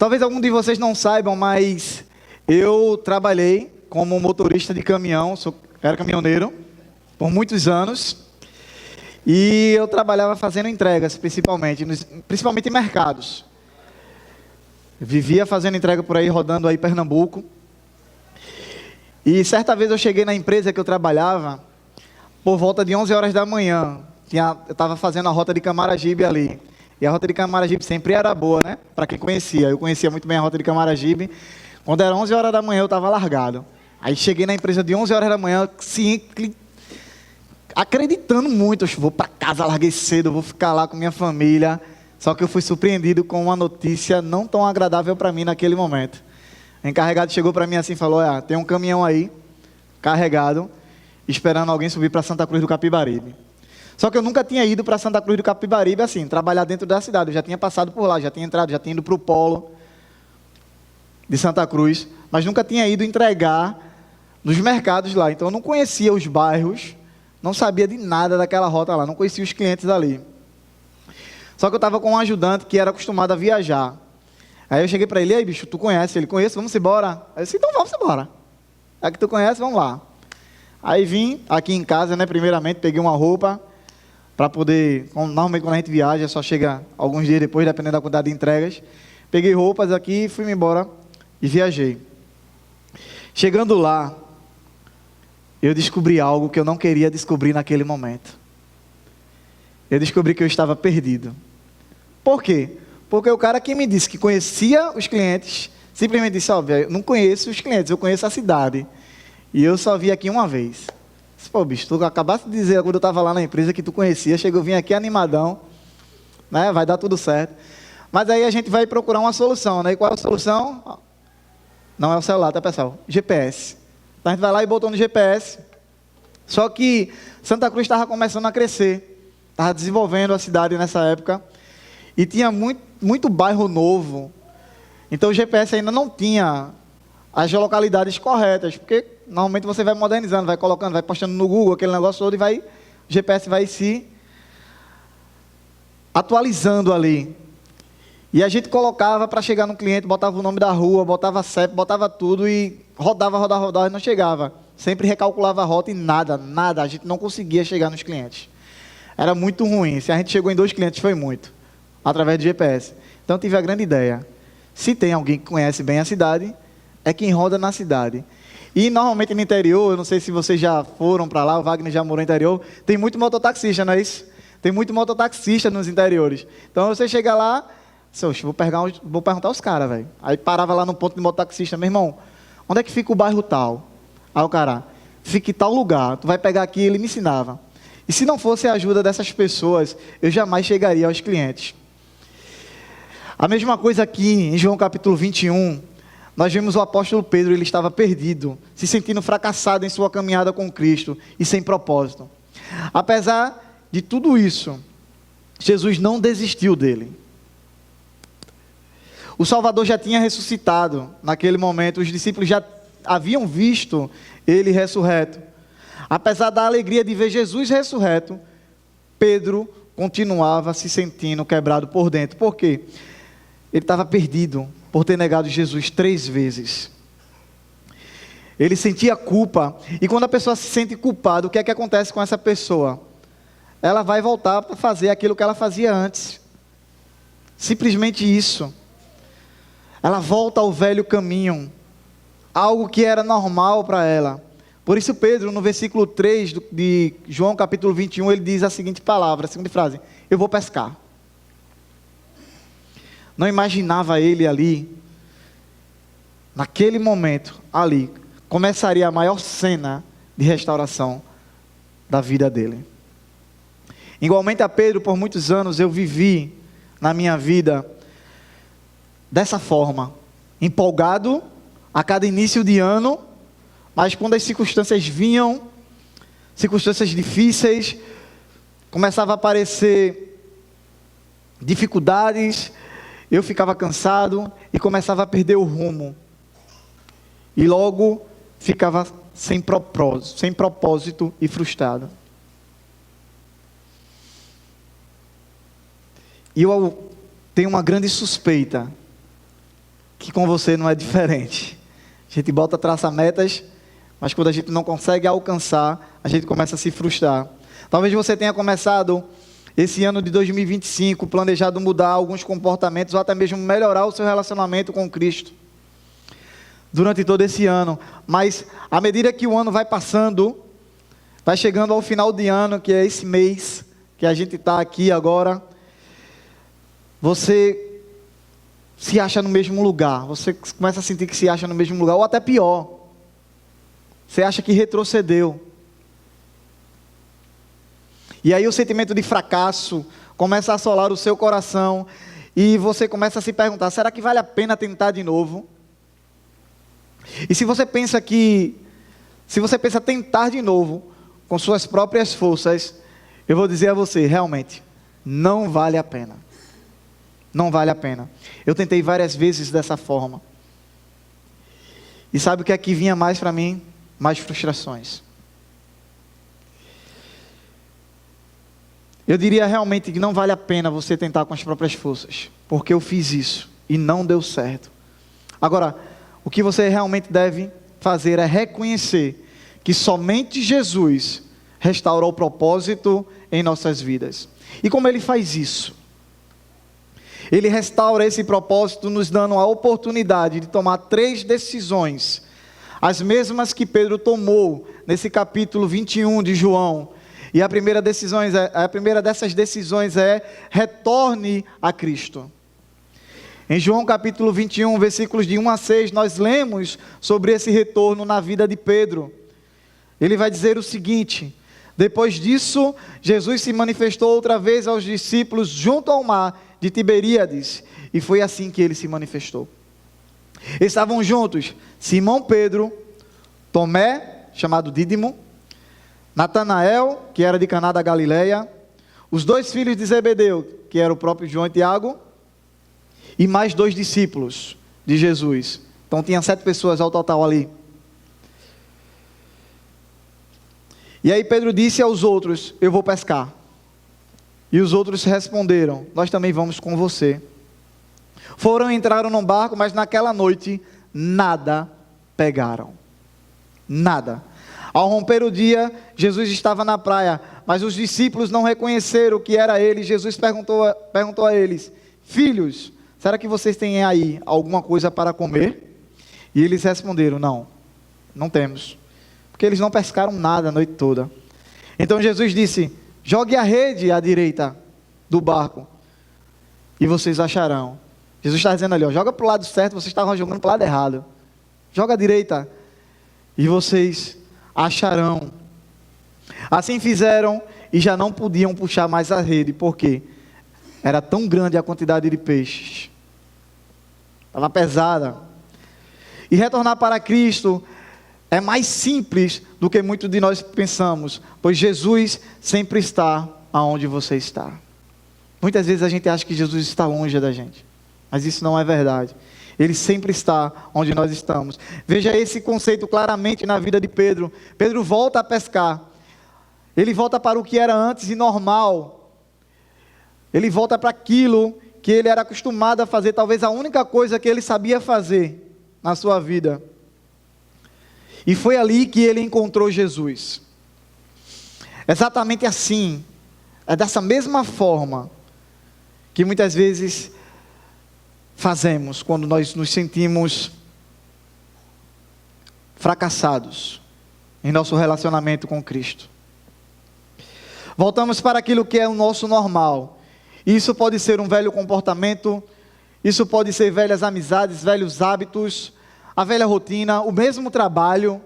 Talvez algum de vocês não saibam, mas eu trabalhei como motorista de caminhão, era caminhoneiro por muitos anos. E eu trabalhava fazendo entregas, principalmente em mercados. Vivia fazendo entrega por aí, rodando aí Pernambuco. E certa vez eu cheguei na empresa que eu trabalhava, por volta de 11 horas da manhã. Eu estava fazendo a rota de Camaragibe ali. E a rota de Camaragibe sempre era boa, né? Para quem conhecia. Eu conhecia muito bem a rota de Camaragibe. Quando era 11 horas da manhã, eu estava largado. Aí cheguei na empresa de 11 horas da manhã, acreditando muito. Eu vou para casa, larguei cedo, vou ficar lá com minha família. Só que eu fui surpreendido com uma notícia não tão agradável para mim naquele momento. O encarregado chegou para mim assim e falou: tem um caminhão aí, carregado, esperando alguém subir para Santa Cruz do Capibaribe. Só que eu nunca tinha ido para Santa Cruz do Capibaribe assim, trabalhar dentro da cidade. Eu já tinha passado por lá, já tinha entrado, já tinha ido para o polo de Santa Cruz, mas nunca tinha ido entregar nos mercados lá. Então eu não conhecia os bairros, não sabia de nada daquela rota lá, não conhecia os clientes ali. Só que eu estava com um ajudante que era acostumado a viajar. Aí eu cheguei para ele: "E aí, bicho, tu conhece?" Ele: "Conheço, vamos embora." Aí eu disse: "Então vamos embora. É que tu conhece, vamos lá." Aí vim aqui em casa, né, primeiramente, peguei uma roupa, para poder, normalmente quando a gente viaja, só chega alguns dias depois, dependendo da quantidade de entregas. Peguei roupas aqui, fui embora e viajei. Chegando lá, eu descobri algo que eu não queria descobrir naquele momento. Eu descobri que eu estava perdido. Por quê? Porque o cara que me disse que conhecia os clientes, simplesmente disse: eu não conheço os clientes, eu conheço a cidade. E eu só vi aqui uma vez. Pô, bicho, tu acabaste de dizer quando eu estava lá na empresa que tu conhecia, eu vim aqui animadão, né? Vai dar tudo certo. Mas aí a gente vai procurar uma solução, né? E qual é a solução? Não é o celular, tá, pessoal? GPS. Então a gente vai lá e botou no GPS. Só que Santa Cruz estava começando a crescer, estava desenvolvendo a cidade nessa época, e tinha muito bairro novo. Então o GPS ainda não tinha as geolocalidades corretas, porque normalmente você vai modernizando, vai colocando, vai postando no Google aquele negócio todo, e o GPS vai se atualizando ali. E a gente colocava para chegar no cliente, botava o nome da rua, botava CEP, botava tudo e rodava e não chegava. Sempre recalculava a rota e nada, a gente não conseguia chegar nos clientes. Era muito ruim. Se a gente chegou em 2 clientes, foi muito, através do GPS. Então tive a grande ideia: se tem alguém que conhece bem a cidade, é quem roda na cidade. E normalmente no interior, eu não sei se vocês já foram para lá, o Wagner já morou no interior, tem muito mototaxista, não é isso? Tem muito mototaxista nos interiores. Então você chega lá, vou perguntar aos caras, velho. Aí parava lá no ponto de mototaxista: meu irmão, onde é que fica o bairro tal? Aí o cara: fica em tal lugar, tu vai pegar aqui. Ele me ensinava. E se não fosse a ajuda dessas pessoas, eu jamais chegaria aos clientes. A mesma coisa aqui em João capítulo 21, nós vemos o apóstolo Pedro. Ele estava perdido, se sentindo fracassado em sua caminhada com Cristo e sem propósito. Apesar de tudo isso, Jesus não desistiu dele. O Salvador já tinha ressuscitado naquele momento, os discípulos já haviam visto ele ressurreto. Apesar da alegria de ver Jesus ressurreto, Pedro continuava se sentindo quebrado por dentro. Por quê? Ele estava perdido por ter negado Jesus 3 vezes. Ele sentia culpa. E quando a pessoa se sente culpada, o que é que acontece com essa pessoa? Ela vai voltar para fazer aquilo que ela fazia antes. Simplesmente isso. Ela volta ao velho caminho, algo que era normal para ela. Por isso Pedro, no versículo 3 de João capítulo 21, ele diz a seguinte palavra, a seguinte frase: eu vou pescar. Não imaginava ele ali, naquele momento, ali, começaria a maior cena de restauração da vida dele. Igualmente a Pedro, por muitos anos eu vivi na minha vida dessa forma, empolgado a cada início de ano, mas quando as circunstâncias vinham, circunstâncias difíceis, começava a aparecer dificuldades, eu ficava cansado e começava a perder o rumo. E logo ficava sem propósito e frustrado. E eu tenho uma grande suspeita que com você não é diferente. A gente traça metas, mas quando a gente não consegue alcançar, a gente começa a se frustrar. Talvez você tenha começado esse ano de 2025 planejado mudar alguns comportamentos ou até mesmo melhorar o seu relacionamento com Cristo durante todo esse ano. Mas à medida que o ano vai passando, vai chegando ao final de ano, que é esse mês que a gente está aqui agora, você se acha no mesmo lugar, você começa a sentir que se acha no mesmo lugar, ou até pior, você acha que retrocedeu. E aí o sentimento de fracasso começa a assolar o seu coração, e você começa a se perguntar, será que vale a pena tentar de novo? E se você pensa tentar de novo, com suas próprias forças, eu vou dizer a você, realmente, não vale a pena. Não vale a pena. Eu tentei várias vezes dessa forma. E sabe o que é que vinha mais para mim? Mais frustrações. Eu diria realmente que não vale a pena você tentar com as próprias forças, porque eu fiz isso e não deu certo. Agora, o que você realmente deve fazer é reconhecer que somente Jesus restaura o propósito em nossas vidas. E como Ele faz isso? Ele restaura esse propósito nos dando a oportunidade de tomar 3 decisões, as mesmas que Pedro tomou nesse capítulo 21 de João. E a primeira dessas decisões é: retorne a Cristo. Em João capítulo 21, versículos de 1 a 6, nós lemos sobre esse retorno na vida de Pedro. Ele vai dizer o seguinte: depois disso, Jesus se manifestou outra vez aos discípulos junto ao mar de Tiberíades, e foi assim que ele se manifestou. Estavam juntos Simão Pedro, Tomé, chamado Dídimo, Natanael, que era de Caná da Galileia, os 2 filhos de Zebedeu, que era o próprio João e Tiago, e mais 2 discípulos de Jesus. Então tinha 7 pessoas ao total ali. E aí Pedro disse aos outros: eu vou pescar. E os outros responderam: nós também vamos com você. Foram e entraram num barco, mas naquela noite nada pegaram. Nada. Ao romper o dia, Jesus estava na praia, mas os discípulos não reconheceram que era ele. Jesus perguntou a eles: filhos, será que vocês têm aí alguma coisa para comer? E eles responderam: não temos. Porque eles não pescaram nada a noite toda. Então Jesus disse: jogue a rede à direita do barco e vocês acharão. Jesus está dizendo ali, joga para o lado certo, vocês estavam jogando para o lado errado. Joga à direita e vocês acharão. Assim fizeram e já não podiam puxar mais a rede, porque era tão grande a quantidade de peixes. Estava pesada. E retornar para Cristo é mais simples do que muitos de nós pensamos, pois Jesus sempre está aonde você está. Muitas vezes a gente acha que Jesus está longe da gente, mas isso não é verdade. Ele sempre está onde nós estamos. Veja esse conceito claramente na vida de Pedro. Pedro volta a pescar. Ele volta para o que era antes e normal. Ele volta para aquilo que ele era acostumado a fazer, talvez a única coisa que ele sabia fazer na sua vida. E foi ali que ele encontrou Jesus. Exatamente assim, é dessa mesma forma que muitas vezes fazemos quando nós nos sentimos fracassados em nosso relacionamento com Cristo. Voltamos para aquilo que é o nosso normal. Isso pode ser um velho comportamento, isso pode ser velhas amizades, velhos hábitos, a velha rotina, o mesmo trabalho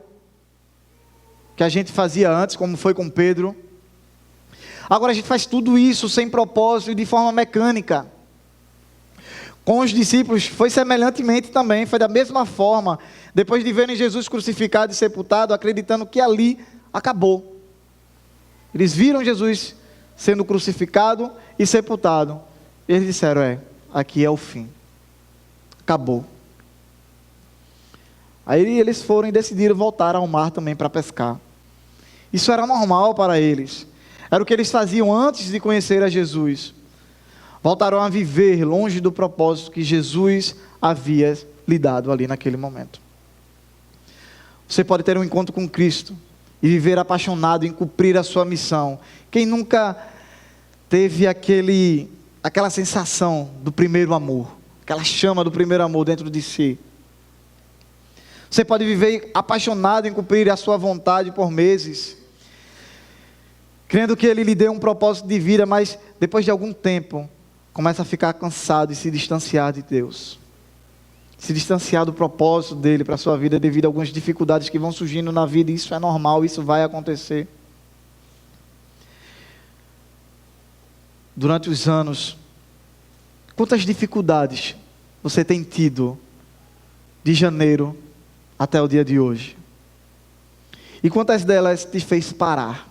que a gente fazia antes, como foi com Pedro. Agora a gente faz tudo isso sem propósito e de forma mecânica. Com os discípulos foi semelhantemente também, foi da mesma forma. Depois de verem Jesus crucificado e sepultado, acreditando que ali acabou. Eles viram Jesus sendo crucificado e sepultado. Eles disseram: aqui é o fim. Acabou. Aí eles foram e decidiram voltar ao mar também para pescar. Isso era normal para eles. Era o que eles faziam antes de conhecer a Jesus. Voltaram a viver longe do propósito que Jesus havia lhe dado ali naquele momento. Você pode ter um encontro com Cristo e viver apaixonado em cumprir a sua missão. Quem nunca teve aquela sensação do primeiro amor, aquela chama do primeiro amor dentro de si? Você pode viver apaixonado em cumprir a sua vontade por meses, crendo que Ele lhe deu um propósito de vida, mas depois de algum tempo, começa a ficar cansado e se distanciar de Deus. Se distanciar do propósito dEle para a sua vida devido a algumas dificuldades que vão surgindo na vida. Isso é normal, isso vai acontecer. Durante os anos, quantas dificuldades você tem tido de janeiro até o dia de hoje? E quantas delas te fez parar?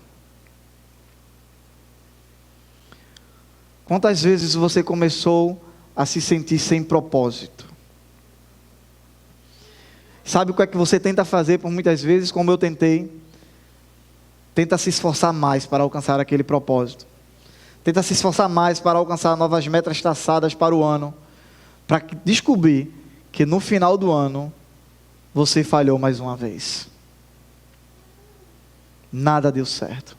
Quantas vezes você começou a se sentir sem propósito? Sabe o que é que você tenta fazer por muitas vezes, como eu tentei? Tenta se esforçar mais para alcançar aquele propósito. Tenta se esforçar mais para alcançar novas metas traçadas para o ano, para descobrir que no final do ano você falhou mais uma vez. Nada deu certo.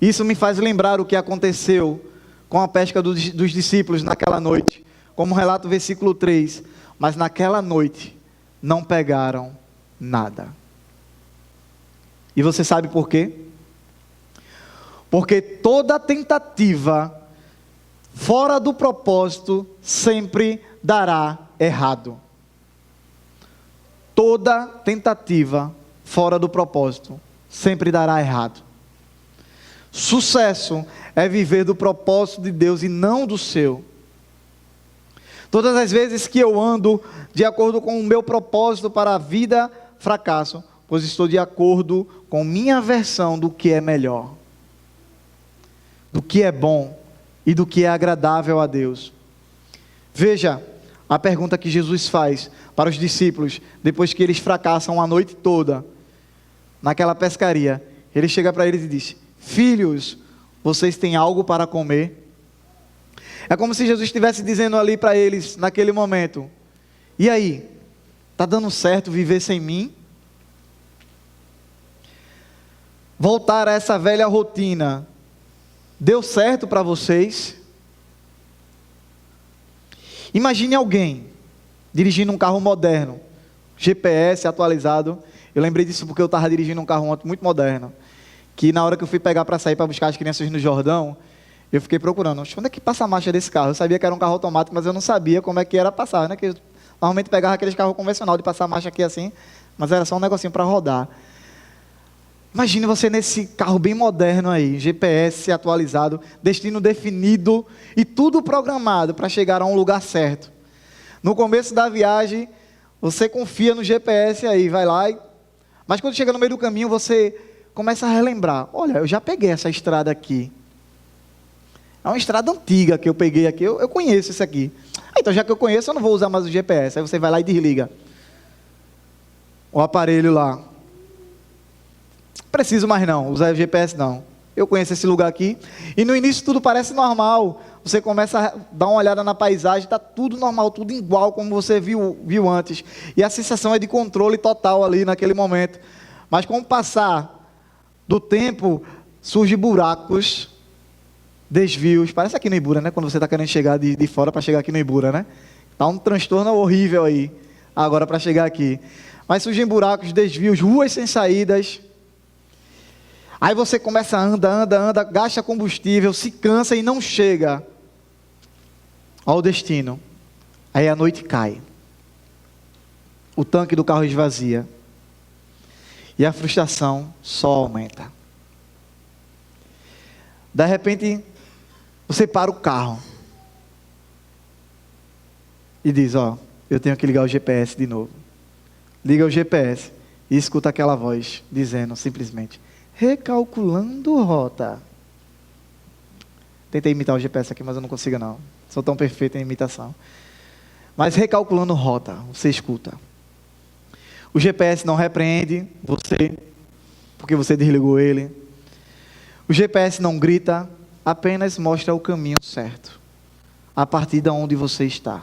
Isso me faz lembrar o que aconteceu com a pesca dos discípulos naquela noite, como relata o versículo 3. Mas naquela noite não pegaram nada. E você sabe por quê? Porque toda tentativa fora do propósito sempre dará errado. Toda tentativa fora do propósito sempre dará errado. Sucesso é viver do propósito de Deus e não do seu. Todas as vezes que eu ando de acordo com o meu propósito para a vida, fracasso, pois estou de acordo com minha versão do que é melhor, do que é bom e do que é agradável a Deus. Veja a pergunta que Jesus faz para os discípulos, depois que eles fracassam a noite toda, naquela pescaria. Ele chega para eles e diz: filhos, vocês têm algo para comer? É como se Jesus estivesse dizendo ali para eles, naquele momento: e aí, está dando certo viver sem mim? Voltar a essa velha rotina, deu certo para vocês? Imagine alguém dirigindo um carro moderno, GPS atualizado. Eu lembrei disso porque eu estava dirigindo um carro ontem muito moderno, que na hora que eu fui pegar para sair para buscar as crianças no Jordão, eu fiquei procurando, onde é que passa a marcha desse carro? Eu sabia que era um carro automático, mas eu não sabia como é que era passar, né? Que eu normalmente pegava aqueles carros convencionais de passar a marcha aqui assim, mas era só um negocinho para rodar. Imagine você nesse carro bem moderno aí, GPS atualizado, destino definido e tudo programado para chegar a um lugar certo. No começo da viagem, você confia no GPS aí, vai lá, mas quando chega no meio do caminho, você começa a relembrar: olha, eu já peguei essa estrada aqui. É uma estrada antiga que eu peguei aqui, eu conheço isso aqui. Então, já que eu conheço, eu não vou usar mais o GPS. Aí você vai lá e desliga o aparelho lá. Preciso mais não, usar o GPS não. Eu conheço esse lugar aqui. E no início tudo parece normal. Você começa a dar uma olhada na paisagem, está tudo normal, tudo igual como você viu antes. E a sensação é de controle total ali naquele momento. Mas com o passar do tempo, surgem buracos, desvios. Parece aqui no Ibura, né? Quando você está querendo chegar de fora para chegar aqui no Ibura, né? Está um transtorno horrível aí, agora para chegar aqui. Mas surgem buracos, desvios, ruas sem saídas. Aí você começa a anda, gasta combustível, se cansa e não chega ao destino. Aí a noite cai. O tanque do carro esvazia. E a frustração só aumenta. De repente, você para o carro e diz: ó, eu tenho que ligar o GPS de novo. Liga o GPS e escuta aquela voz dizendo simplesmente: recalculando rota. Tentei imitar o GPS aqui, mas eu não consigo não. Sou tão perfeito em imitação. Mas recalculando rota, você escuta. O GPS não repreende você, porque você desligou ele. O GPS não grita, apenas mostra o caminho certo, a partir de onde você está.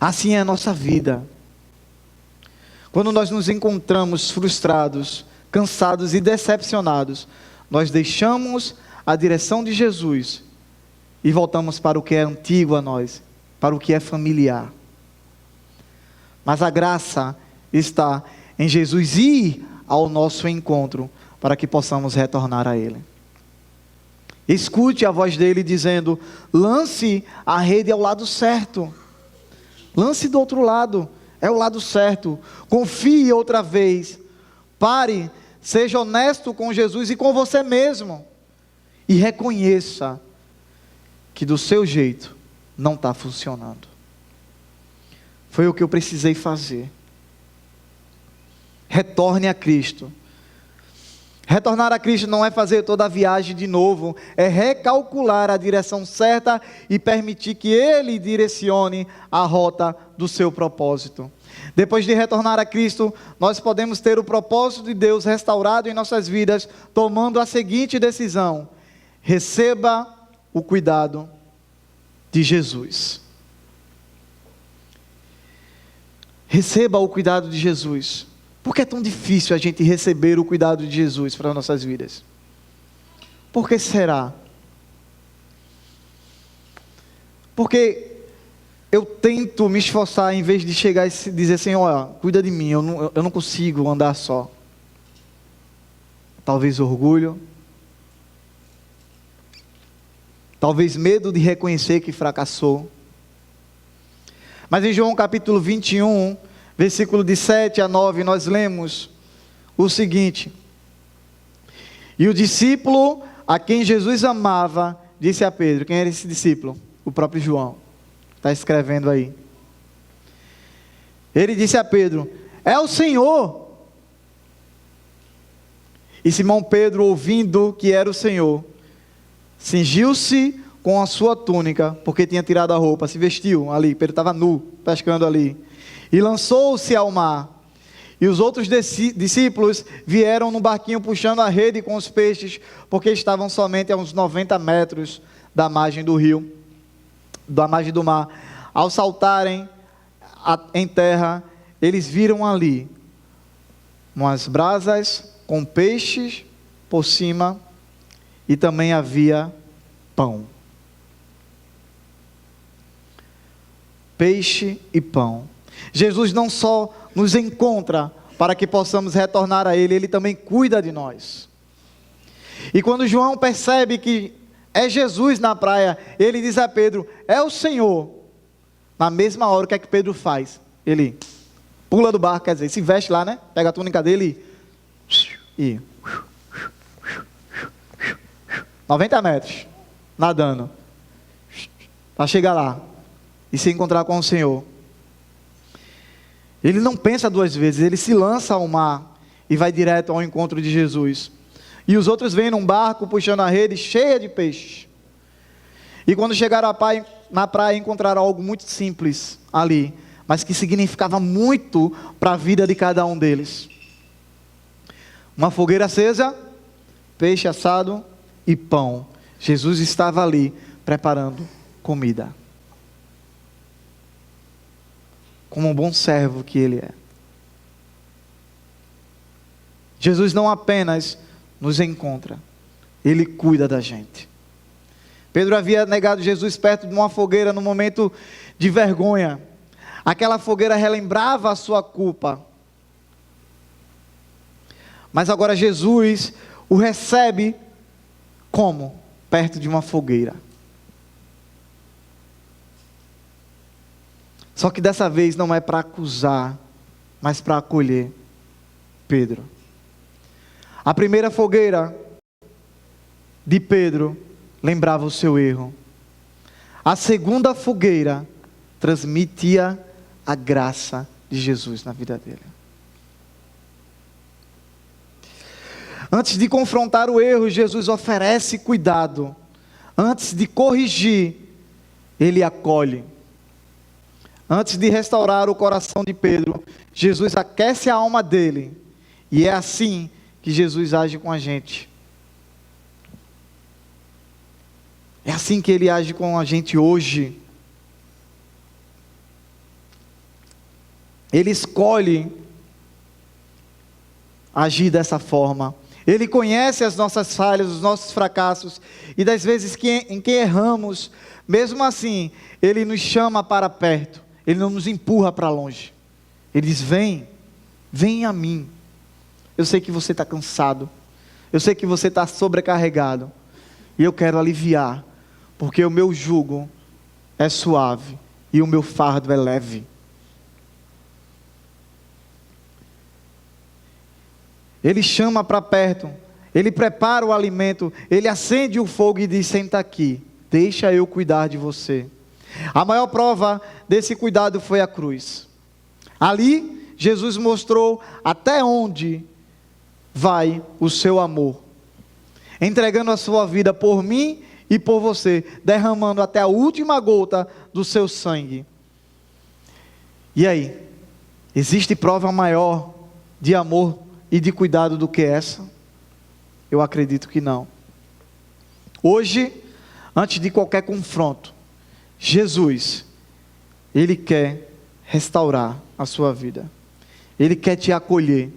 Assim é a nossa vida. Quando nós nos encontramos frustrados, cansados e decepcionados, nós deixamos a direção de Jesus e voltamos para o que é antigo a nós, para o que é familiar. Mas a graça está em Jesus ir ao nosso encontro para que possamos retornar a Ele. Escute a voz dele dizendo: lance a rede ao lado certo. Lance do outro lado, é o lado certo. Confie outra vez. Pare, seja honesto com Jesus e com você mesmo. E reconheça que do seu jeito não está funcionando. Foi o que eu precisei fazer. Retorne a Cristo. Retornar a Cristo não é fazer toda a viagem de novo, é recalcular a direção certa e permitir que Ele direcione a rota do seu propósito. Depois de retornar a Cristo, nós podemos ter o propósito de Deus restaurado em nossas vidas, tomando a seguinte decisão: receba o cuidado de Jesus. Receba o cuidado de Jesus. Por que é tão difícil a gente receber o cuidado de Jesus para as nossas vidas? Por que será? Porque eu tento me esforçar em vez de chegar e dizer assim: olha, cuida de mim, eu não consigo andar só. Talvez orgulho. Talvez medo de reconhecer que fracassou. Mas em João capítulo 21, versículo de 7 a 9, nós lemos o seguinte: e o discípulo a quem Jesus amava, disse a Pedro. Quem era esse discípulo? O próprio João, está escrevendo aí. Ele disse a Pedro: é o Senhor. E Simão Pedro, ouvindo que era o Senhor, cingiu-se com a sua túnica, porque tinha tirado a roupa, se vestiu ali, Pedro estava nu, pescando ali, e lançou-se ao mar. E os outros discípulos vieram no barquinho puxando a rede com os peixes, porque estavam somente a uns 90 metros da margem do rio, da margem do mar. Ao saltarem em terra, eles viram ali umas brasas com peixes por cima, e também havia pão. Peixe e pão. Jesus não só nos encontra para que possamos retornar a Ele, Ele também cuida de nós. E quando João percebe que é Jesus na praia, ele diz a Pedro: é o Senhor. Na mesma hora, o que é que Pedro faz? Ele pula do barco, quer dizer, se veste lá, né? Pega a túnica dele e 90 metros, nadando, para chegar lá e se encontrar com o Senhor. Ele não pensa duas vezes, ele se lança ao mar e vai direto ao encontro de Jesus. E os outros vêm num barco puxando a rede cheia de peixes. E quando chegaram na praia, encontraram algo muito simples ali, mas que significava muito para a vida de cada um deles. Uma fogueira acesa, peixe assado e pão. Jesus estava ali preparando comida. Como um bom servo que Ele é. Jesus não apenas nos encontra, Ele cuida da gente. Pedro havia negado Jesus perto de uma fogueira no momento de vergonha. Aquela fogueira relembrava a sua culpa. Mas agora Jesus o recebe como? Perto de uma fogueira. Só que dessa vez não é para acusar, mas para acolher Pedro. A primeira fogueira de Pedro lembrava o seu erro. A segunda fogueira transmitia a graça de Jesus na vida dele. Antes de confrontar o erro, Jesus oferece cuidado. Antes de corrigir, Ele acolhe. Antes de restaurar o coração de Pedro, Jesus aquece a alma dele. E é assim que Jesus age com a gente. É assim que Ele age com a gente hoje. Ele escolhe agir dessa forma. Ele conhece as nossas falhas, os nossos fracassos, e das vezes em que erramos, mesmo assim, Ele nos chama para perto, Ele não nos empurra para longe. Ele diz: vem a mim. Eu sei que você está cansado, eu sei que você está sobrecarregado, e eu quero aliviar, porque o meu jugo é suave, e o meu fardo é leve. Ele chama para perto, Ele prepara o alimento, Ele acende o fogo e diz: senta aqui, deixa eu cuidar de você. A maior prova desse cuidado foi a cruz. Ali, Jesus mostrou até onde vai o seu amor, entregando a sua vida por mim e por você, derramando até a última gota do seu sangue. E aí, existe prova maior de amor e de cuidado do que essa? Eu acredito que não. Hoje, antes de qualquer confronto, Jesus, Ele quer restaurar a sua vida. Ele quer te acolher.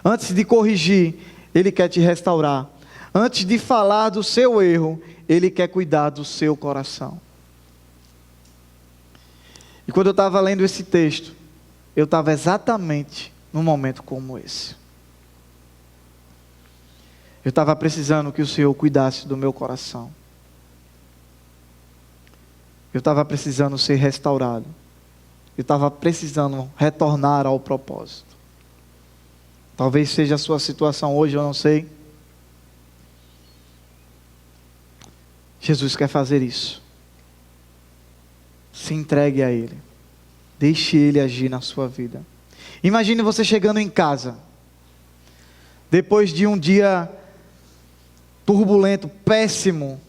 Antes de corrigir, Ele quer te restaurar. Antes de falar do seu erro, Ele quer cuidar do seu coração. E quando eu estava lendo esse texto, eu estava exatamente num momento como esse. Eu estava precisando que o Senhor cuidasse do meu coração. Eu estava precisando ser restaurado. Eu estava precisando retornar ao propósito. Talvez seja a sua situação hoje, eu não sei. Jesus quer fazer isso. Se entregue a Ele. Deixe Ele agir na sua vida. Imagine você chegando em casa, depois de um dia turbulento, péssimo,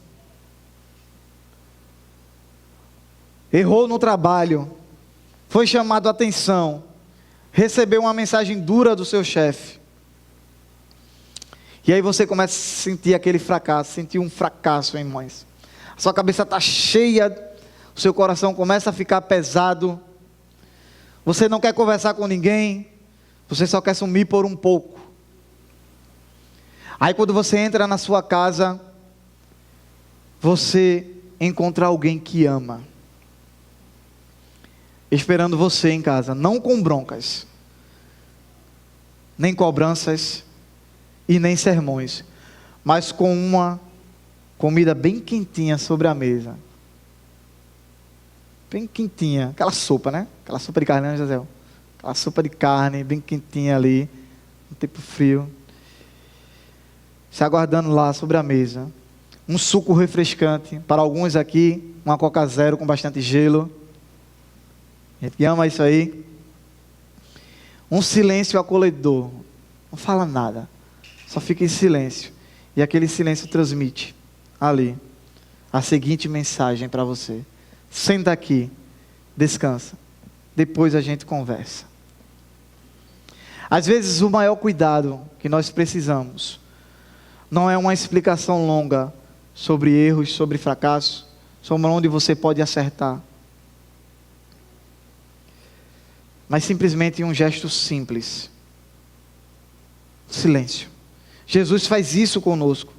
errou no trabalho, foi chamado a atenção, recebeu uma mensagem dura do seu chefe, e aí você começa a sentir aquele fracasso, sentir um fracasso, hein, irmãos? A sua cabeça está cheia, o seu coração começa a ficar pesado, você não quer conversar com ninguém, você só quer sumir por um pouco. Aí quando você entra na sua casa, você encontra alguém que ama, esperando você em casa, não com broncas, nem cobranças e nem sermões, mas com uma comida bem quentinha sobre a mesa. Bem quentinha, aquela sopa, né? Aquela sopa de carne, né, José? Aquela sopa de carne, bem quentinha ali, no tempo frio. Se aguardando lá sobre a mesa. Um suco refrescante, para alguns aqui, uma Coca Zero com bastante gelo. A gente ama isso aí. Um silêncio acolhedor. Não fala nada, só fica em silêncio. E aquele silêncio transmite ali a seguinte mensagem para você: senta aqui, descansa, depois a gente conversa. Às vezes o maior cuidado que nós precisamos não é uma explicação longa sobre erros, sobre fracassos, sobre onde você pode acertar, mas simplesmente um gesto simples: silêncio. Jesus faz isso conosco.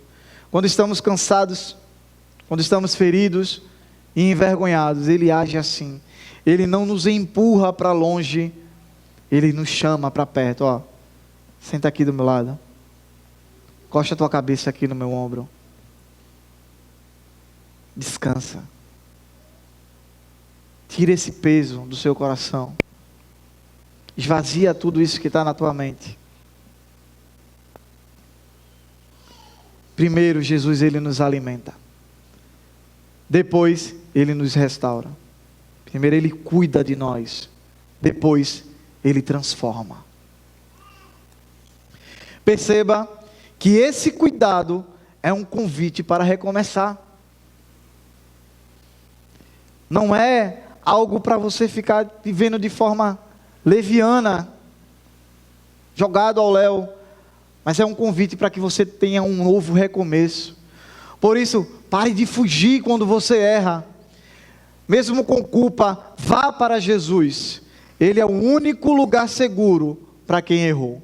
Quando estamos cansados, quando estamos feridos e envergonhados, Ele age assim. Ele não nos empurra para longe, Ele nos chama para perto. Ó, senta aqui do meu lado, encosta a tua cabeça aqui no meu ombro, descansa, tira esse peso do seu coração, esvazia tudo isso que está na tua mente. Primeiro, Jesus, Ele nos alimenta. Depois, Ele nos restaura. Primeiro, Ele cuida de nós. Depois, Ele transforma. Perceba que esse cuidado é um convite para recomeçar. Não é algo para você ficar vivendo de forma leviana, jogado ao léu, mas é um convite para que você tenha um novo recomeço. Por isso, pare de fugir quando você erra. Mesmo com culpa, vá para Jesus. Ele é o único lugar seguro para quem errou.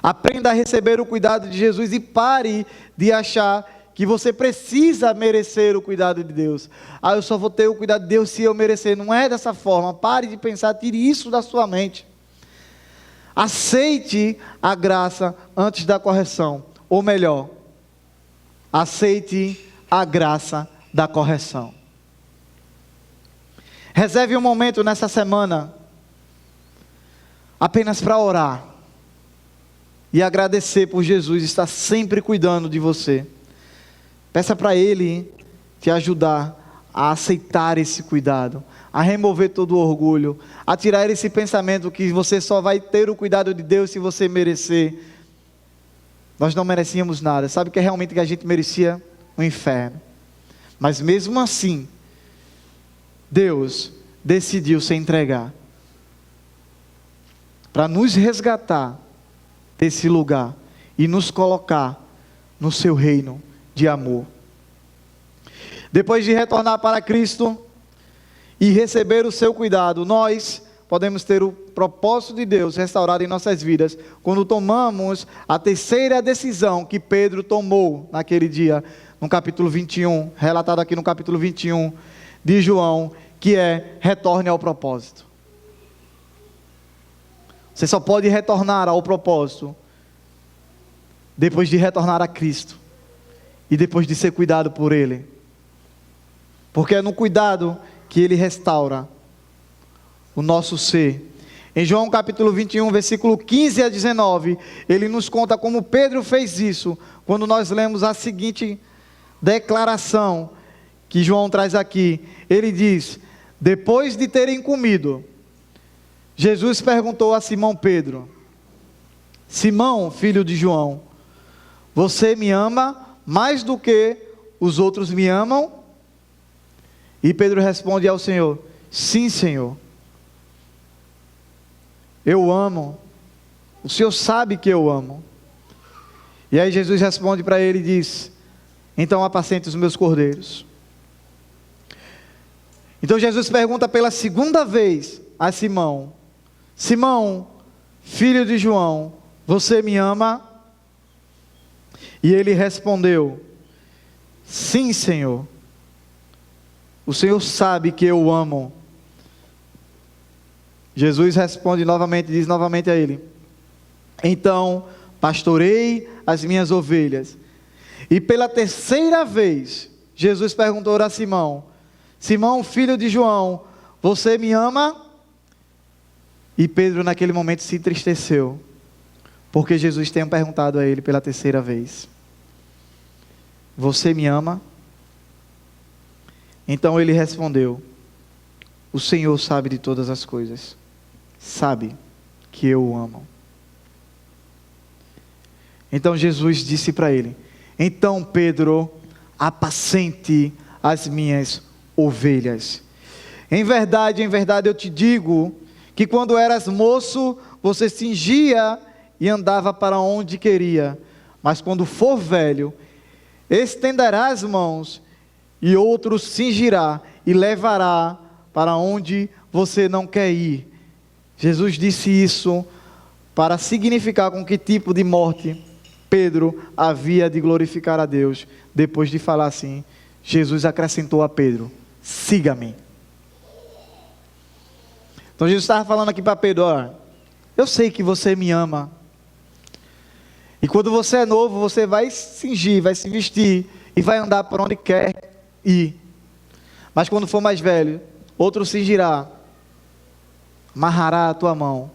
Aprenda a receber o cuidado de Jesus e pare de achar que você precisa merecer o cuidado de Deus. Eu só vou ter o cuidado de Deus se eu merecer. Não é dessa forma. Pare de pensar, tire isso da sua mente. Aceite a graça antes da correção. Ou melhor, aceite a graça da correção. Reserve um momento nessa semana apenas para orar e agradecer por Jesus estar sempre cuidando de você. Peça para Ele te ajudar a aceitar esse cuidado, a remover todo o orgulho, a tirar esse pensamento que você só vai ter o cuidado de Deus se você merecer. Nós não merecíamos nada. Sabe o que é realmente que a gente merecia? O inferno. Mas mesmo assim, Deus decidiu se entregar para nos resgatar desse lugar e nos colocar no seu reino de amor. Depois de retornar para Cristo e receber o seu cuidado, nós podemos ter o propósito de Deus restaurado em nossas vidas quando tomamos a terceira decisão que Pedro tomou naquele dia, no capítulo 21, relatado aqui no capítulo 21 de João, que é: retorne ao propósito. Você só pode retornar ao propósito depois de retornar a Cristo e depois de ser cuidado por Ele, porque é no cuidado que Ele restaura o nosso ser. Em João capítulo 21, versículo 15 a 19, ele nos conta como Pedro fez isso, quando nós lemos a seguinte declaração que João traz aqui. Ele diz: depois de terem comido, Jesus perguntou a Simão Pedro: Simão, filho de João, você me ama mais do que os outros me amam? E Pedro responde ao Senhor: sim, Senhor, eu amo, o Senhor sabe que eu amo. E aí Jesus responde para ele e diz: então apacente os meus cordeiros. Então Jesus pergunta pela segunda vez a Simão: Simão, filho de João, você me ama? E ele respondeu: sim, Senhor, o Senhor sabe que eu amo. Jesus responde novamente, diz novamente a ele: então pastorei as minhas ovelhas. E pela terceira vez Jesus perguntou a Simão: Simão, filho de João, você me ama? E Pedro naquele momento se entristeceu, porque Jesus tinha perguntado a ele pela terceira vez: você me ama? Então ele respondeu: o Senhor sabe de todas as coisas, sabe que eu o amo. Então Jesus disse para ele: então Pedro, apacente as minhas ovelhas. Em verdade eu te digo que quando eras moço, você cingia e andava para onde queria, mas quando for velho, estenderá as mãos e outro cingirá e levará para onde você não quer ir. Jesus disse isso para significar com que tipo de morte Pedro havia de glorificar a Deus. Depois de falar assim, Jesus acrescentou a Pedro: siga-me. Então Jesus estava falando aqui para Pedro: olha, eu sei que você me ama, e quando você é novo, você vai cingir, vai se vestir e vai andar por onde quer ir. Mas quando for mais velho, outro cingirá, amarrará a tua mão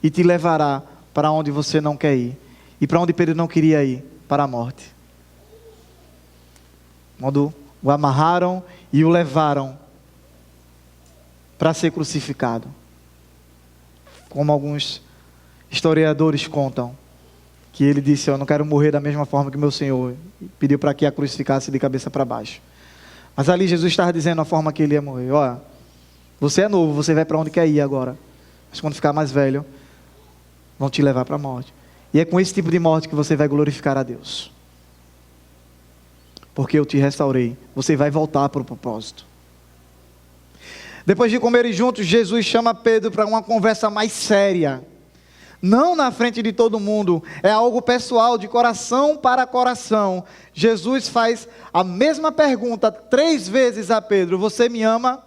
e te levará para onde você não quer ir. E para onde Pedro não queria ir? Para a morte. Quando o amarraram e o levaram para ser crucificado, como alguns historiadores contam, que ele disse: eu não quero morrer da mesma forma que meu Senhor, e pediu para que a crucificasse de cabeça para baixo. Mas ali Jesus estava dizendo a forma que ele ia morrer: olha, você é novo, você vai para onde quer ir agora, mas quando ficar mais velho, vão te levar para a morte, e é com esse tipo de morte que você vai glorificar a Deus, porque eu te restaurei, você vai voltar para o propósito. Depois de comerem juntos, Jesus chama Pedro para uma conversa mais séria. Não na frente de todo mundo, é algo pessoal, de coração para coração. Jesus faz a mesma pergunta 3 vezes a Pedro: você me ama?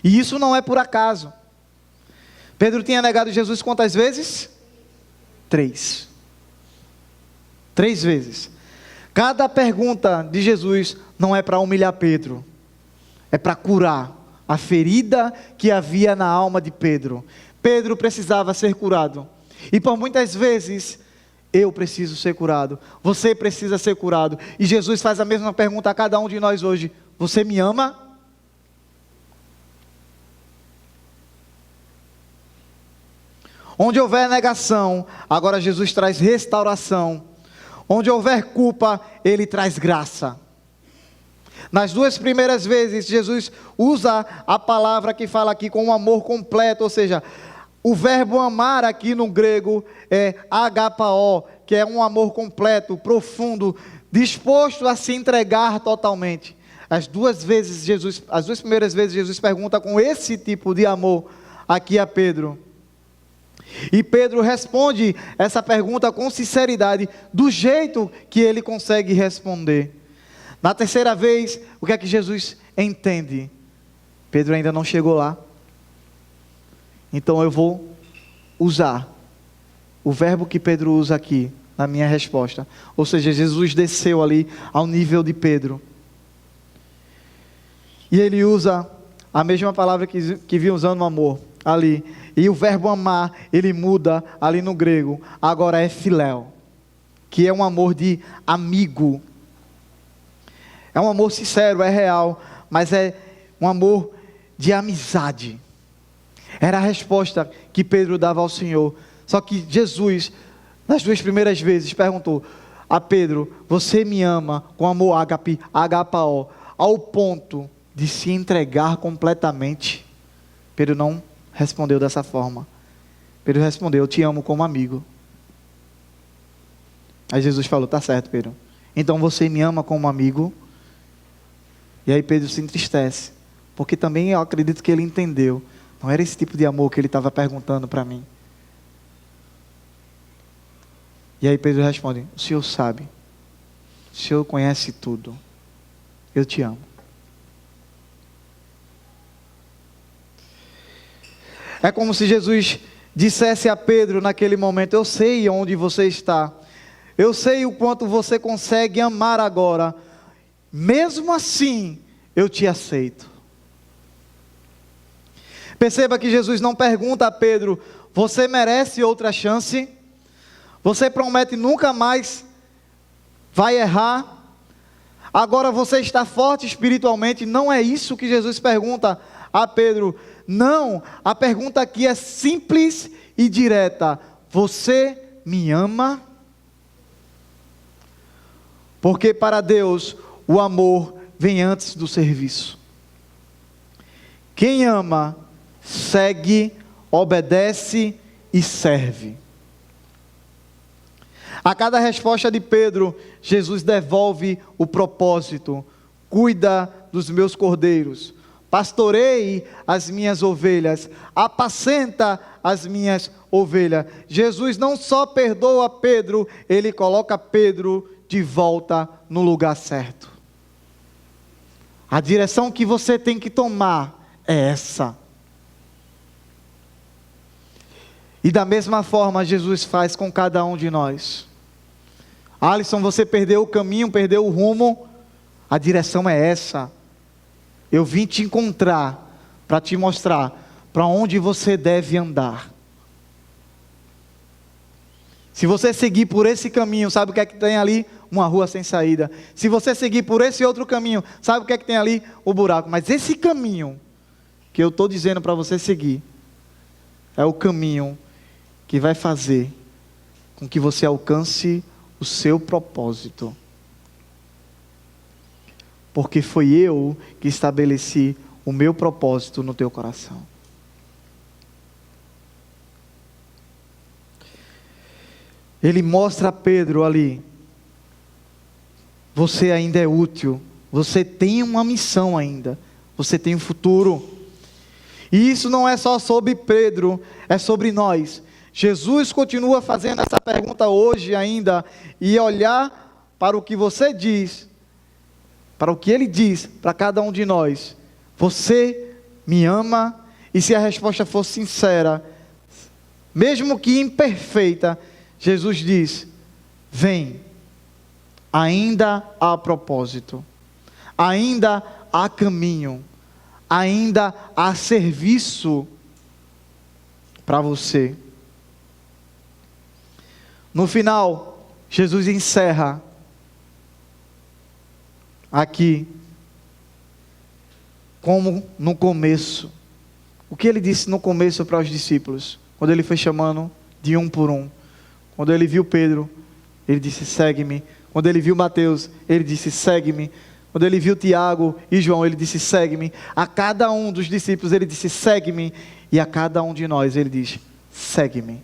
E isso não é por acaso. Pedro tinha negado Jesus quantas vezes? 3. 3 vezes. Cada pergunta de Jesus não é para humilhar Pedro, é para curar a ferida que havia na alma de Pedro. Pedro precisava ser curado, e por muitas vezes eu preciso ser curado, você precisa ser curado, e Jesus faz a mesma pergunta a cada um de nós hoje: você me ama? Onde houver negação, agora Jesus traz restauração. Onde houver culpa, Ele traz graça. Nas 2 primeiras vezes, Jesus usa a palavra que fala aqui com um amor completo, ou seja, o verbo amar aqui no grego é agapao, que é um amor completo, profundo, disposto a se entregar totalmente. As 2 primeiras vezes Jesus pergunta com esse tipo de amor aqui a Pedro. E Pedro responde essa pergunta com sinceridade, do jeito que ele consegue responder. Na 3ª vez, o que é que Jesus entende? Pedro ainda não chegou lá. Então eu vou usar o verbo que Pedro usa aqui na minha resposta. Ou seja, Jesus desceu ali ao nível de Pedro. E ele usa a mesma palavra que vinha usando no amor ali. E o verbo amar, ele muda ali no grego. Agora é filéu, que é um amor de amigo. É um amor sincero, é real, mas é um amor de amizade. Era a resposta que Pedro dava ao Senhor. Só que Jesus, nas 2 primeiras vezes, perguntou a Pedro: você me ama com amor ágape, agapao, ao ponto de se entregar completamente? Pedro não respondeu dessa forma. Pedro respondeu: eu te amo como amigo. Aí Jesus falou: tá certo, Pedro, então você me ama como amigo? E aí Pedro se entristece, porque também eu acredito que ele entendeu, não era esse tipo de amor que ele estava perguntando para mim. E aí Pedro responde: o Senhor sabe, o Senhor conhece tudo, eu te amo. É como se Jesus dissesse a Pedro naquele momento: eu sei onde você está, eu sei o quanto você consegue amar agora, mesmo assim eu te aceito. Perceba que Jesus não pergunta a Pedro: você merece outra chance? Você promete nunca mais vai errar? Agora você está forte espiritualmente? Não é isso que Jesus pergunta a Pedro. Não, a pergunta aqui é simples e direta: você me ama? Porque para Deus o amor vem antes do serviço. Quem ama, segue, obedece e serve. A cada resposta de Pedro, Jesus devolve o propósito: cuida dos meus cordeiros, pastorei as minhas ovelhas, apacenta as minhas ovelhas. Jesus não só perdoa Pedro, ele coloca Pedro de volta no lugar certo. A direção que você tem que tomar é essa. E da mesma forma Jesus faz com cada um de nós. Alisson, você perdeu o caminho, perdeu o rumo, a direção é essa. Eu vim te encontrar para te mostrar para onde você deve andar. Se você seguir por esse caminho, sabe o que é que tem ali? Uma rua sem saída. Se você seguir por esse outro caminho, sabe o que é que tem ali? O buraco. Mas esse caminho que eu estou dizendo para você seguir, é o caminho que vai fazer com que você alcance o seu propósito. Porque foi eu que estabeleci o meu propósito no teu coração. Ele mostra a Pedro ali: você ainda é útil, você tem uma missão ainda, você tem um futuro. E isso não é só sobre Pedro, é sobre nós. Jesus continua fazendo essa pergunta hoje ainda, e olhar para o que você diz, para o que ele diz para cada um de nós: você me ama? E se a resposta for sincera, mesmo que imperfeita, Jesus diz: vem, ainda há propósito, ainda há caminho, ainda há serviço para você. No final, Jesus encerra aqui, como no começo. O que ele disse no começo para os discípulos, quando ele foi chamando de um por um? Quando ele viu Pedro, ele disse: segue-me. Quando ele viu Mateus, ele disse: segue-me. Quando ele viu Tiago e João, ele disse: segue-me. A cada um dos discípulos ele disse: segue-me. E a cada um de nós ele diz: segue-me.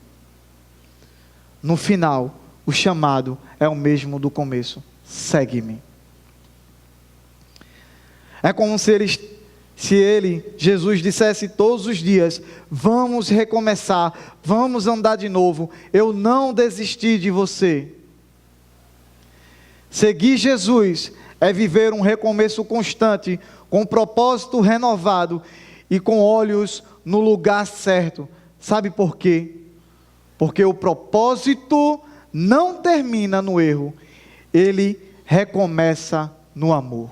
No final, o chamado é o mesmo do começo: segue-me. É como se Jesus dissesse todos os dias: vamos recomeçar, vamos andar de novo, eu não desisti de você. Seguir Jesus é viver um recomeço constante, com propósito renovado e com olhos no lugar certo. Sabe por quê? Porque o propósito não termina no erro, ele recomeça no amor.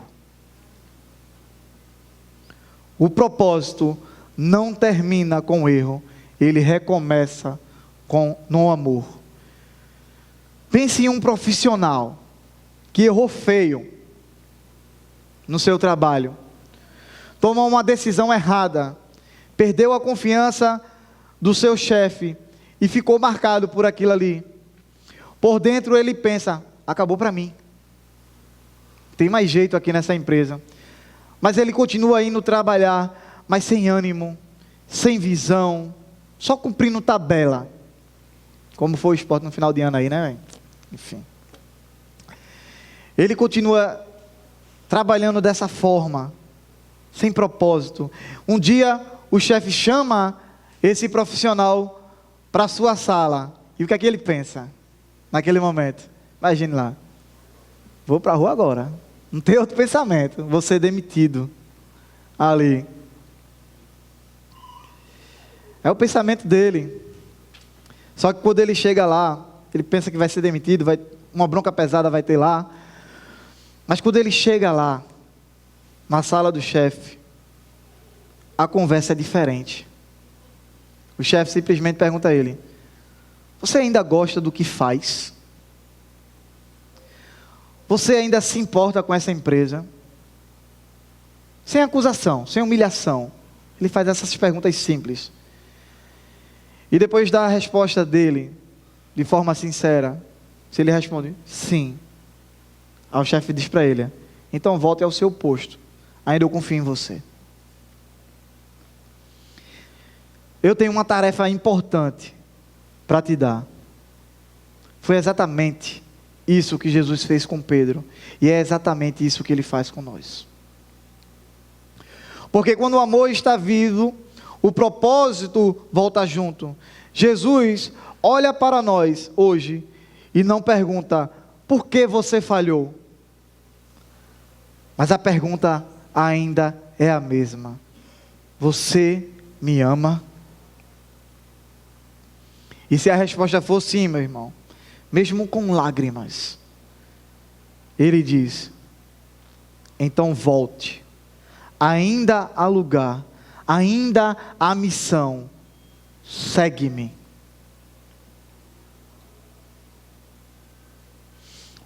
O propósito não termina com o erro, ele recomeça no amor. Pense em um profissional que errou feio no seu trabalho, tomou uma decisão errada, perdeu a confiança do seu chefe e ficou marcado por aquilo ali. Por dentro ele pensa: acabou para mim, tem mais jeito aqui nessa empresa. Mas ele continua indo trabalhar, mas sem ânimo, sem visão, só cumprindo tabela, como foi o esporte no final de ano aí, né? Enfim, ele continua trabalhando dessa forma, sem propósito. Um dia o chefe chama esse profissional para a sua sala, e o que é que ele pensa naquele momento? Imagine lá: vou para a rua agora, não tem outro pensamento, vou ser demitido ali. É o pensamento dele. Só que quando ele chega lá, ele pensa que vai ser demitido, uma bronca pesada vai ter lá. Mas quando ele chega lá, na sala do chefe, a conversa é diferente. O chefe simplesmente pergunta a ele: você ainda gosta do que faz? Você ainda se importa com essa empresa? Sem acusação, sem humilhação. Ele faz essas perguntas simples. E depois da resposta dele, de forma sincera, se ele responde sim, aí o chefe diz para ele: então volte ao seu posto, ainda eu confio em você. Eu tenho uma tarefa importante para te dar. Foi exatamente isso que Jesus fez com Pedro, e é exatamente isso que ele faz com nós. Porque quando o amor está vivo, o propósito volta junto. Jesus olha para nós hoje e não pergunta: por que você falhou? Mas a pergunta ainda é a mesma: você me ama? E se a resposta for sim, meu irmão, mesmo com lágrimas, ele diz: então volte, ainda há lugar, ainda há missão, segue-me.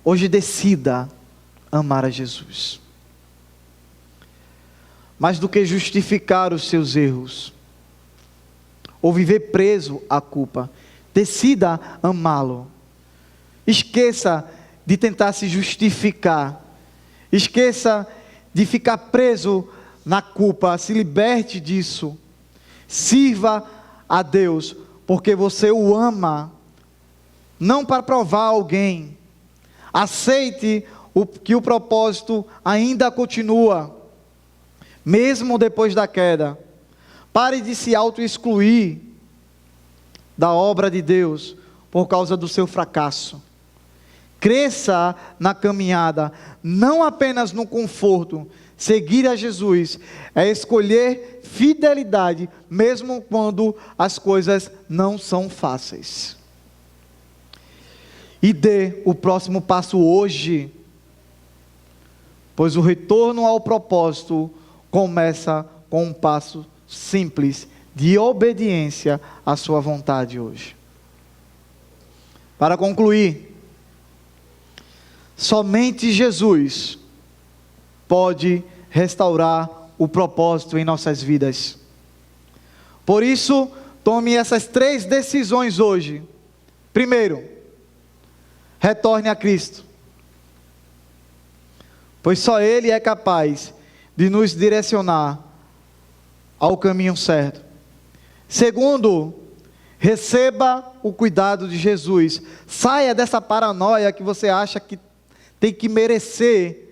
Hoje decida amar a Jesus, mais do que justificar os seus erros, ou viver preso à culpa. Decida amá-lo. Esqueça de tentar se justificar. Esqueça de ficar preso na culpa. Se liberte disso. Sirva a Deus, porque você o ama, não para provar alguém. Aceite que o propósito ainda continua. mesmo depois da queda. Pare de se auto-excluir da obra de Deus por causa do seu fracasso. Cresça na caminhada, não apenas no conforto. Seguir a Jesus é escolher fidelidade, mesmo quando as coisas não são fáceis. E dê o próximo passo hoje, pois o retorno ao propósito começa com um passo simples de obediência à sua vontade hoje. Para concluir, somente Jesus pode restaurar o propósito em nossas vidas. Por isso, tome essas 3 decisões hoje. Primeiro, retorne a Cristo, pois só Ele é capaz de nos direcionar ao caminho certo. Segundo, receba o cuidado de Jesus. Saia dessa paranoia que você acha que tem que merecer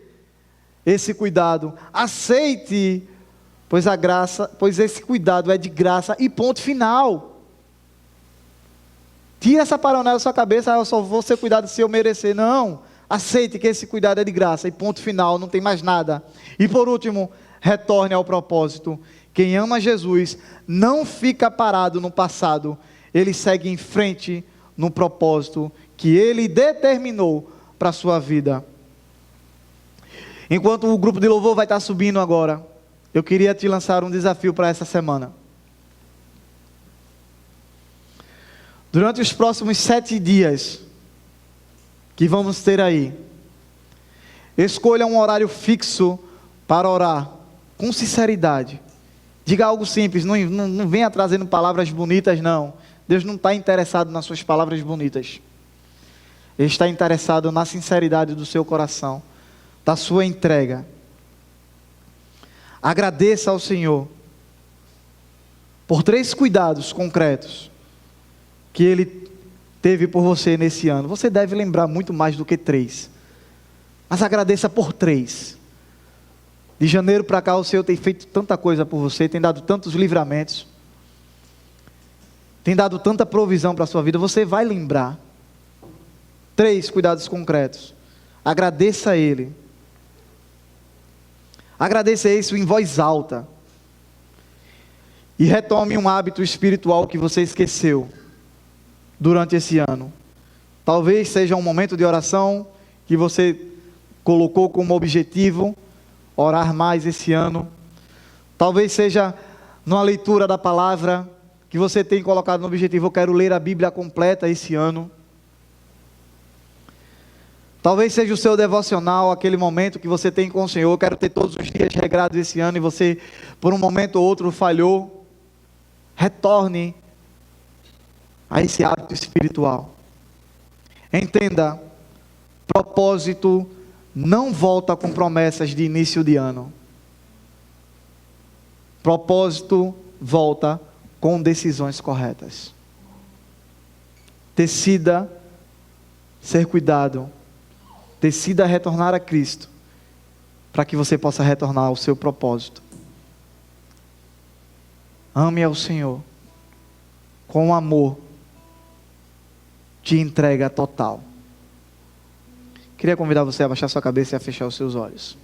esse cuidado. Aceite, pois esse cuidado é de graça e ponto final. Tira essa paranoia da sua cabeça, eu só vou ser cuidado se eu merecer. Não, aceite que esse cuidado é de graça e ponto final, não tem mais nada. E por último, retorne ao propósito. Quem ama Jesus não fica parado no passado, ele segue em frente no propósito que Ele determinou para a sua vida. Enquanto o grupo de louvor vai estar subindo agora, eu queria te lançar um desafio para essa semana. Durante os próximos 7 dias que vamos ter aí, escolha um horário fixo para orar, com sinceridade. Diga algo simples, não venha trazendo palavras bonitas não. Deus não está interessado nas suas palavras bonitas. Ele está interessado na sinceridade do seu coração, da sua entrega. Agradeça ao Senhor por 3 cuidados concretos que Ele teve por você nesse ano. Você deve lembrar muito mais do que 3, mas agradeça por 3. De janeiro para cá o Senhor tem feito tanta coisa por você, tem dado tantos livramentos, tem dado tanta provisão para a sua vida. Você vai lembrar. 3 cuidados concretos. Agradeça a Ele. Agradeça isso em voz alta. E retome um hábito espiritual que você esqueceu durante esse ano. Talvez seja um momento de oração que você colocou como objetivo orar mais esse ano. Talvez seja numa leitura da palavra que você tem colocado no objetivo: eu quero ler a Bíblia completa esse ano. Talvez seja o seu devocional, aquele momento que você tem com o Senhor: eu quero ter todos os dias regrados esse ano, e você por um momento ou outro falhou. Retorne a esse hábito espiritual. Entenda, propósito não volta com promessas de início de ano. Propósito volta com decisões corretas. Decida ser cuidado. Decida retornar a Cristo, para que você possa retornar ao seu propósito. Ame ao Senhor com amor de entrega total. Queria convidar você a abaixar sua cabeça e a fechar os seus olhos.